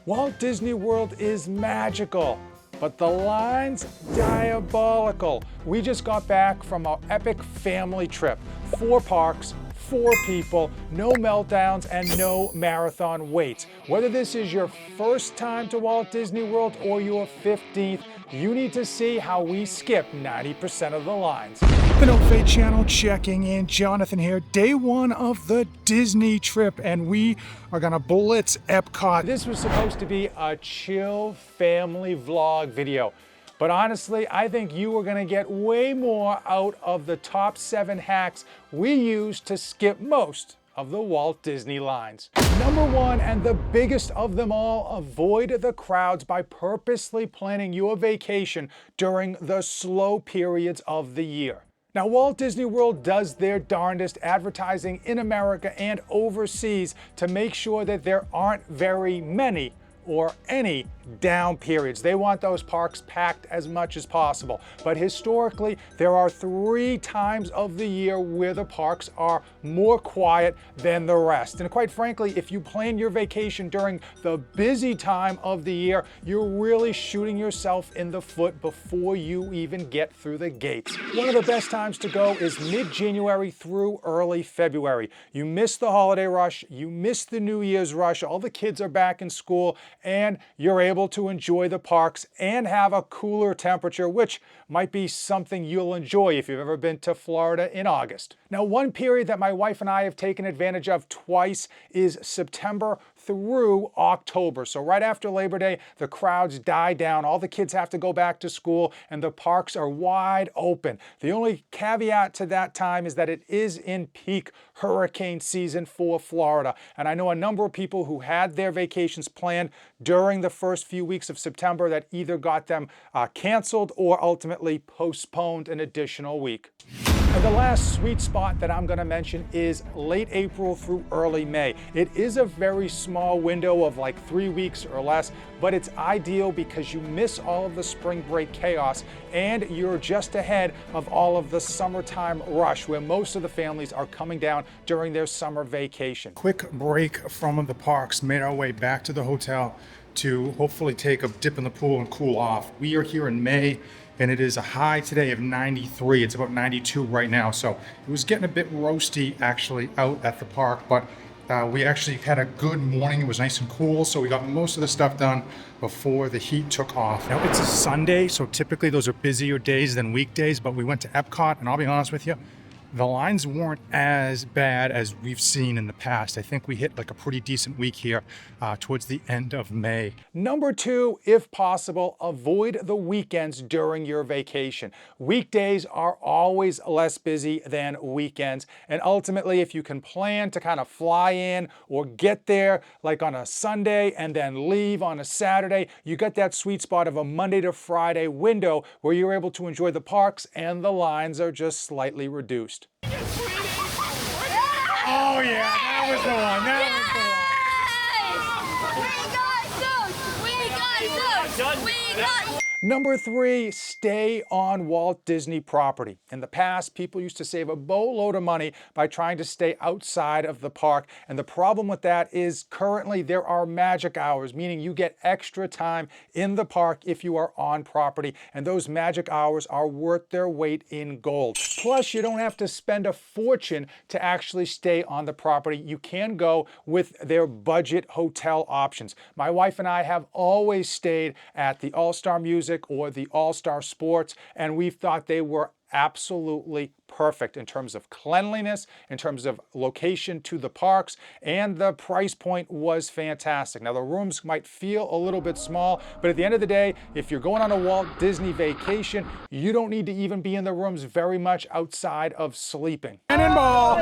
Walt Disney World is magical, but the lines, diabolical. We just got back from our epic family trip. 4 parks, 4 people, no meltdowns, and no marathon waits. Whether this is your first time to Walt Disney World or your 15th, you need to see how we skip 90% of the lines. The No Fade channel checking in. Jonathan here. Day 1 of the Disney trip, and we are gonna blitz Epcot. This was supposed to be a chill family vlog video, but honestly, I think you are gonna get way more out of the top 7 hacks we used to skip most of the Walt Disney lines. Number 1, and the biggest of them all, avoid the crowds by purposely planning your vacation during the slow periods of the year. Now, Walt Disney World does their darndest advertising in America and overseas to make sure that there aren't very many or any down periods. They want those parks packed as much as possible. But historically, there are 3 times of the year where the parks are more quiet than the rest. And quite frankly, if you plan your vacation during the busy time of the year, you're really shooting yourself in the foot before you even get through the gates. One of the best times to go is mid-January through early February. You miss the holiday rush, you miss the New Year's rush, all the kids are back in school, and you're able to enjoy the parks and have a cooler temperature, which might be something you'll enjoy if you've ever been to Florida in August. Now, one period that my wife and I have taken advantage of twice is September through October. So right after Labor Day, the crowds die down, all the kids have to go back to school, and the parks are wide open. The only caveat to that time is that it is in peak hurricane season for Florida. And I know a number of people who had their vacations planned during the first few weeks of September that either got them canceled or ultimately postponed an additional week. And the last sweet spot that I'm going to mention is late April through early May. It is a very small window of like 3 weeks or less, but it's ideal because you miss all of the spring break chaos and you're just ahead of all of the summertime rush where most of the families are coming down during their summer vacation. Quick break from the parks, made our way back to the hotel to hopefully take a dip in the pool and cool off. We are here in May, and it is a high today of 93. It's about 92 right now, so it was getting a bit roasty actually out at the park, but we actually had a good morning. It was nice and cool, so we got most of the stuff done before the heat took off. Now, it's a Sunday, so typically those are busier days than weekdays, but we went to Epcot, and I'll be honest with you, the lines weren't as bad as we've seen in the past. I think we hit like a pretty decent week here towards the end of May. Number 2, if possible, avoid the weekends during your vacation. Weekdays are always less busy than weekends. And ultimately, if you can plan to kind of fly in or get there like on a Sunday and then leave on a Saturday, you got that sweet spot of a Monday to Friday window where you're able to enjoy the parks and the lines are just slightly reduced. Oh yeah, that was the one. Number 3, stay on Walt Disney property. In the past, people used to save a boatload of money by trying to stay outside of the park. And the problem with that is currently there are magic hours, meaning you get extra time in the park if you are on property. And those magic hours are worth their weight in gold. Plus, you don't have to spend a fortune to actually stay on the property. You can go with their budget hotel options. My wife and I have always stayed at the All-Star Music or the All-Star Sports, and we thought they were absolutely perfect in terms of cleanliness, in terms of location to the parks, and the price point was fantastic. Now, the rooms might feel a little bit small, but at the end of the day, if you're going on a Walt Disney vacation, you don't need to even be in the rooms very much outside of sleeping. Cannonball!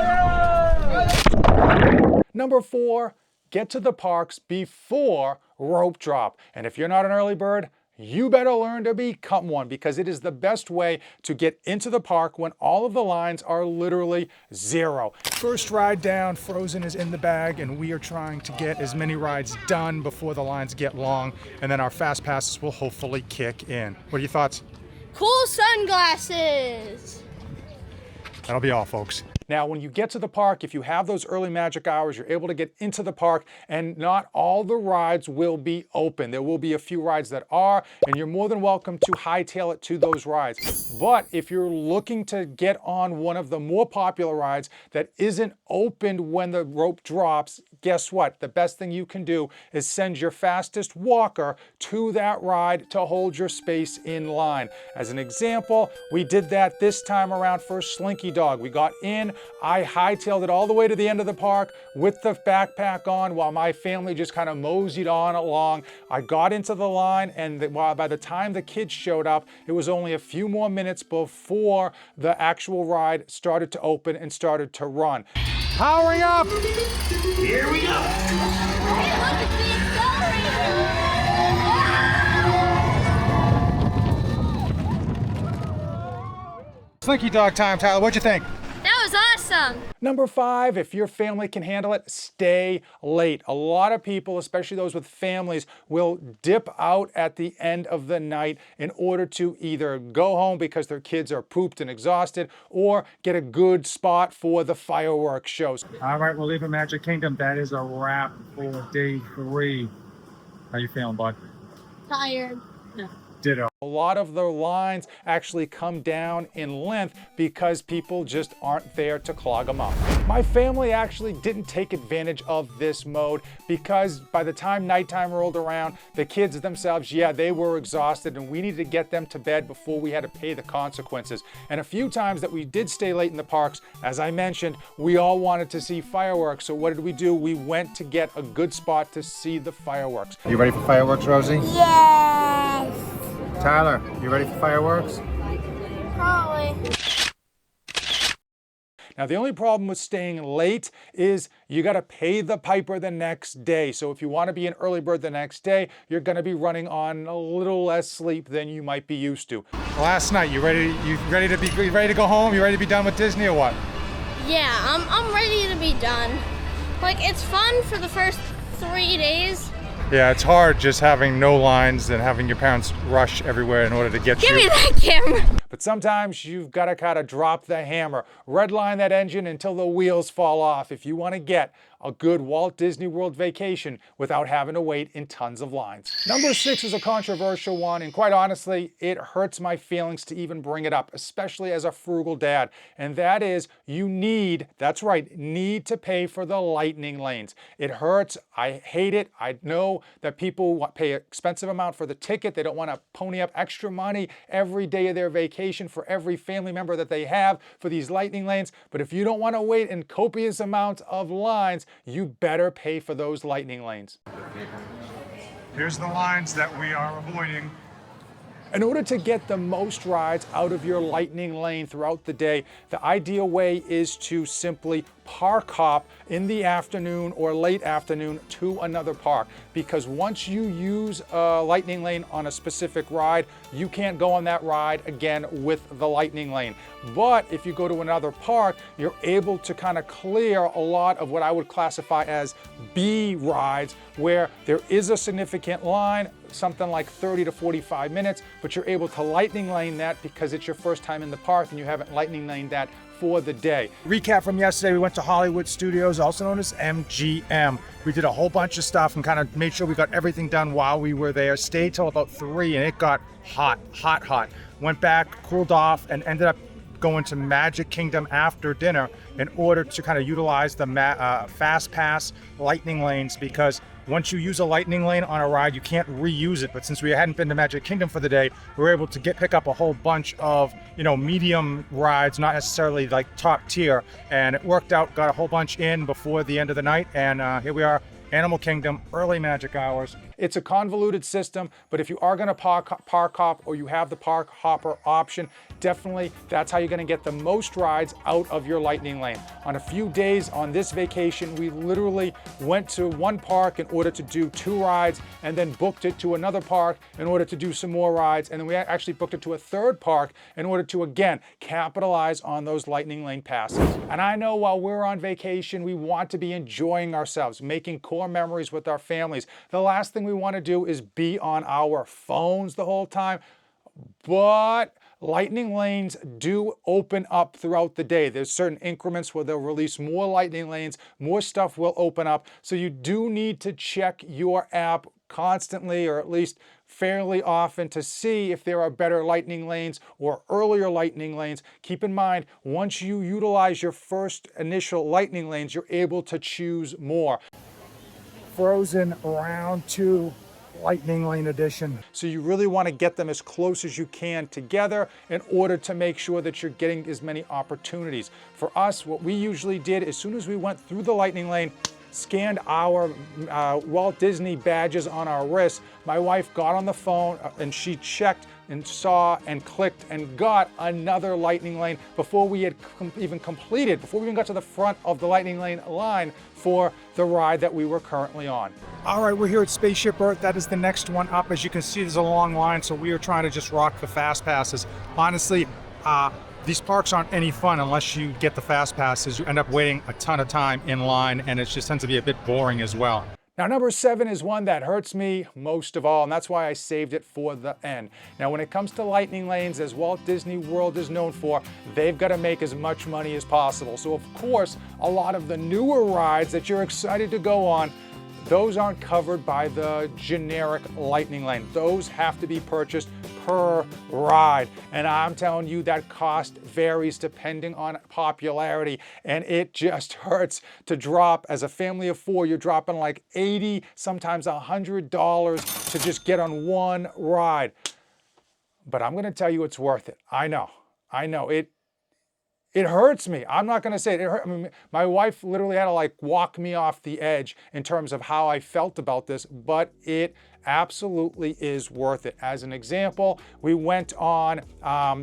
Number 4, get to the parks before rope drop. And if you're not an early bird, you better learn to become one because it is the best way to get into the park when all of the lines are literally 0. First ride down, Frozen is in the bag, and we are trying to get as many rides done before the lines get long, and then our fast passes will hopefully kick in. What are your thoughts? Cool sunglasses! That'll be all, folks. Now, when you get to the park, if you have those early magic hours, you're able to get into the park, and not all the rides will be open. There will be a few rides that are, and you're more than welcome to hightail it to those rides. But if you're looking to get on one of the more popular rides that isn't opened when the rope drops, guess what? The best thing you can do is send your fastest walker to that ride to hold your space in line. As an example, we did that this time around for Slinky Dog. We got in, I hightailed it all the way to the end of the park with the backpack on while my family just kind of moseyed on along. I got into the line, and by the time the kids showed up, it was only a few more minutes before the actual ride started to open and started to run. Powering up! Here we go! Hey, look at the accelerator! Slinky Dog time, Tyler. What'd you think? That was awesome! Number 5, if your family can handle it, stay late. A lot of people, especially those with families, will dip out at the end of the night in order to either go home because their kids are pooped and exhausted, or get a good spot for the fireworks shows. All right, we're leaving Magic Kingdom. That is a wrap for day 3. How you feeling, bud? Tired. Ditto. A lot of the lines actually come down in length because people just aren't there to clog them up. My family actually didn't take advantage of this mode because by the time nighttime rolled around, the kids themselves, yeah, they were exhausted, and we needed to get them to bed before we had to pay the consequences. And a few times that we did stay late in the parks, as I mentioned, we all wanted to see fireworks. So what did we do? We went to get a good spot to see the fireworks. You ready for fireworks, Rosie? Yes! Tyler, you ready for fireworks? Probably. Now, the only problem with staying late is you got to pay the piper the next day. So if you want to be an early bird the next day, you're going to be running on a little less sleep than you might be used to. Last night, you ready to go home? You ready to be done with Disney or what? Yeah, I'm ready to be done. Like, it's fun for the first 3 days. Yeah, it's hard just having no lines and having your parents rush everywhere in order to get you. Give me that camera! But sometimes you've got to kind of drop the hammer, redline that engine until the wheels fall off if you want to get a good Walt Disney World vacation without having to wait in tons of lines. Number 6 is a controversial one, and quite honestly, it hurts my feelings to even bring it up, especially as a frugal dad. And that is, you need, that's right, need to pay for the lightning lanes. It hurts. I hate it. I know that people pay an expensive amount for the ticket. They don't want to pony up extra money every day of their vacation for every family member that they have for these lightning lanes. But if you don't want to wait in copious amounts of lines, you better pay for those lightning lanes. Here's the lines that we are avoiding. In order to get the most rides out of your lightning lane throughout the day, the ideal way is to simply park hop in the afternoon or late afternoon to another park, because once you use a lightning lane on a specific ride, you can't go on that ride again with the lightning lane. But if you go to another park, you're able to kind of clear a lot of what I would classify as B rides, where there is a significant line, something like 30 to 45 minutes, but you're able to lightning lane that because it's your first time in the park and you haven't lightning laned that for the day. Recap from yesterday, we went to Hollywood Studios, also known as MGM. We did a whole bunch of stuff and kind of made sure we got everything done while we were there. Stayed till about 3 and it got hot. Went back, cooled off, and ended up going to Magic Kingdom after dinner in order to kind of utilize the Fast Pass lightning lanes, because once you use a lightning lane on a ride, you can't reuse it. But since we hadn't been to Magic Kingdom for the day, we were able to pick up a whole bunch of, medium rides, not necessarily like top tier. And it worked out, got a whole bunch in before the end of the night. And here we are, Animal Kingdom, early magic hours. It's a convoluted system, but if you are going to park hop or you have the park hopper option, definitely that's how you're going to get the most rides out of your lightning lane. On a few days on this vacation, we literally went to one park in order to do 2 rides and then booked it to another park in order to do some more rides. And then we actually booked it to a third park in order to, again, capitalize on those lightning lane passes. And I know while we're on vacation, we want to be enjoying ourselves, making core memories with our families. The last thing we want to do is be on our phones the whole time. But lightning lanes do open up throughout the day. There's certain increments where they'll release more lightning lanes, more stuff will open up. So you do need to check your app constantly, or at least fairly often, to see if there are better lightning lanes or earlier lightning lanes. Keep in mind, once you utilize your first initial lightning lanes, you're able to choose more. Frozen Round 2 Lightning Lane Edition. So you really want to get them as close as you can together in order to make sure that you're getting as many opportunities. For us, what we usually did, as soon as we went through the lightning lane, scanned our Walt Disney badges on our wrists, my wife got on the phone and she checked and saw and clicked and got another lightning lane before we had before we even got to the front of the lightning lane line for the ride that we were currently on. All right, we're here at Spaceship Earth. That is the next one up. As you can see, there's a long line, so we are trying to just rock the fast passes. Honestly, these parks aren't any fun unless you get the fast passes. You end up waiting a ton of time in line, and it just tends to be a bit boring as well. Now, number 7 is one that hurts me most of all, and that's why I saved it for the end. Now, when it comes to lightning lanes, as Walt Disney World is known for, they've got to make as much money as possible. So, of course, a lot of the newer rides that you're excited to go on, those aren't covered by the generic lightning lane. Those have to be purchased per ride. And I'm telling you, that cost varies depending on popularity, and it just hurts to drop. As a family of 4, you're dropping like $80, sometimes $100 to just get on one ride. But I'm gonna tell you, it's worth it. I know, it hurts me. I'm not gonna say it. I mean, my wife literally had to like walk me off the edge in terms of how I felt about this, but it absolutely is worth it. As an example, we went on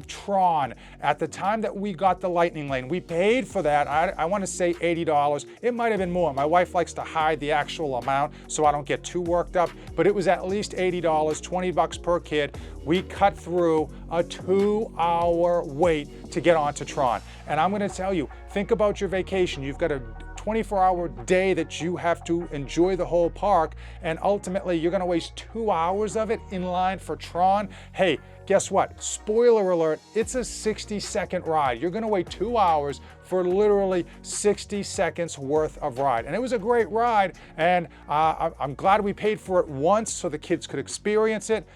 Tron. At the time that we got the lightning lane, we paid for that, I want to say $80. It might have been more. My wife likes to hide the actual amount so I don't get too worked up, but it was at least $80, $20 per kid. We cut through a 2-hour wait to get onto Tron. And I'm going to tell you, think about your vacation. You've got a 24-hour day that you have to enjoy the whole park, and ultimately you're gonna waste 2 hours of it in line for Tron. Hey, guess what? Spoiler alert, it's a 60-second ride. You're gonna wait 2 hours for literally 60 seconds worth of ride. And it was a great ride, and I'm glad we paid for it once so the kids could experience it.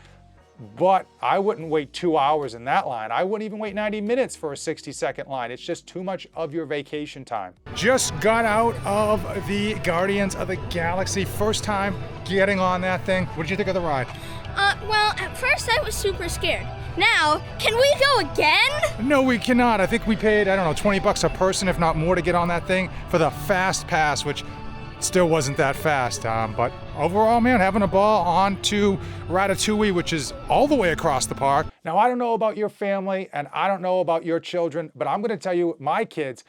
But I wouldn't wait 2 hours in that line. I wouldn't even wait 90 minutes for a 60-second line. It's just too much of your vacation time. Just got out of the Guardians of the Galaxy. First time getting on that thing. What did you think of the ride? Well, at first I was super scared. Now, can we go again? No, we cannot. I think we paid, I don't know, $20 a person, if not more, to get on that thing for the fast pass, which still wasn't that fast, but overall, man, having a ball on to Ratatouille, which is all the way across the park. Now, I don't know about your family, and I don't know about your children, but I'm gonna tell you, my kids,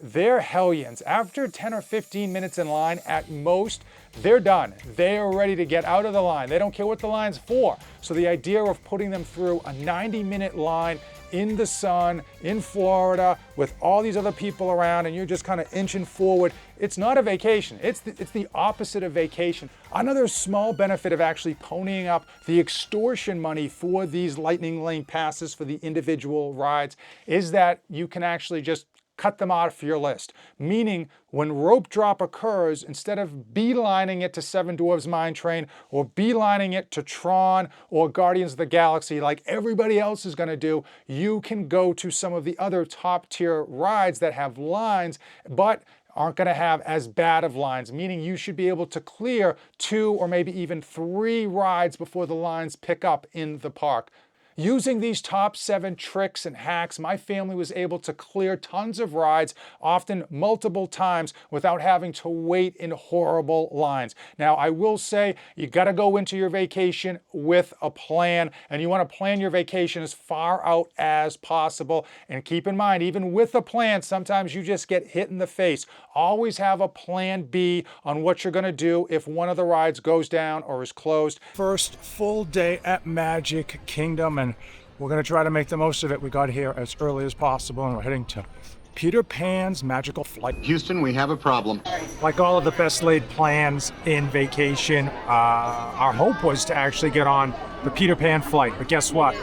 they're hellions. After 10 or 15 minutes in line, at most, they're done. They are ready to get out of the line. They don't care what the line's for. So the idea of putting them through a 90-minute line in the sun, in Florida, with all these other people around, and you're just kind of inching forward, it's not a vacation. It's the opposite of vacation. Another small benefit of actually ponying up the extortion money for these lightning lane passes for the individual rides is that you can actually just cut them out of your list. Meaning, when rope drop occurs, instead of beelining it to Seven Dwarfs Mine Train or beelining it to Tron or Guardians of the Galaxy like everybody else is gonna do, you can go to some of the other top tier rides that have lines, but aren't gonna have as bad of lines, meaning you should be able to clear 2 or maybe even 3 rides before the lines pick up in the park. Using these top 7 tricks and hacks, my family was able to clear tons of rides, often multiple times, without having to wait in horrible lines. Now, I will say, you gotta go into your vacation with a plan, and you wanna plan your vacation as far out as possible. And keep in mind, even with a plan, sometimes you just get hit in the face. Always have a plan B on what you're gonna do if one of the rides goes down or is closed. First full day at Magic Kingdom, and we're gonna try to make the most of it. We got here as early as possible, and we're heading to Peter Pan's Magical Flight. Houston, we have a problem. Like all of the best laid plans in vacation, our hope was to actually get on the Peter Pan flight. But guess what?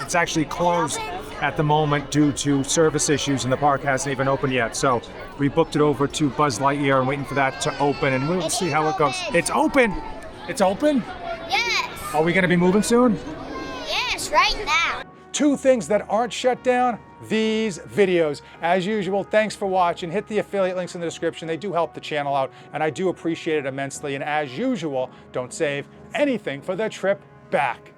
It's actually closed at the moment due to service issues, and the park hasn't even opened yet. So we booked it over to Buzz Lightyear and waiting for that to open, and we'll see how it goes. It's open! It's open? Yes. Are we gonna be moving soon? Yes, right now. 2 things that aren't shut down, these videos. As usual, thanks for watching. Hit the affiliate links in the description. They do help the channel out, and I do appreciate it immensely. And as usual, don't save anything for the trip back.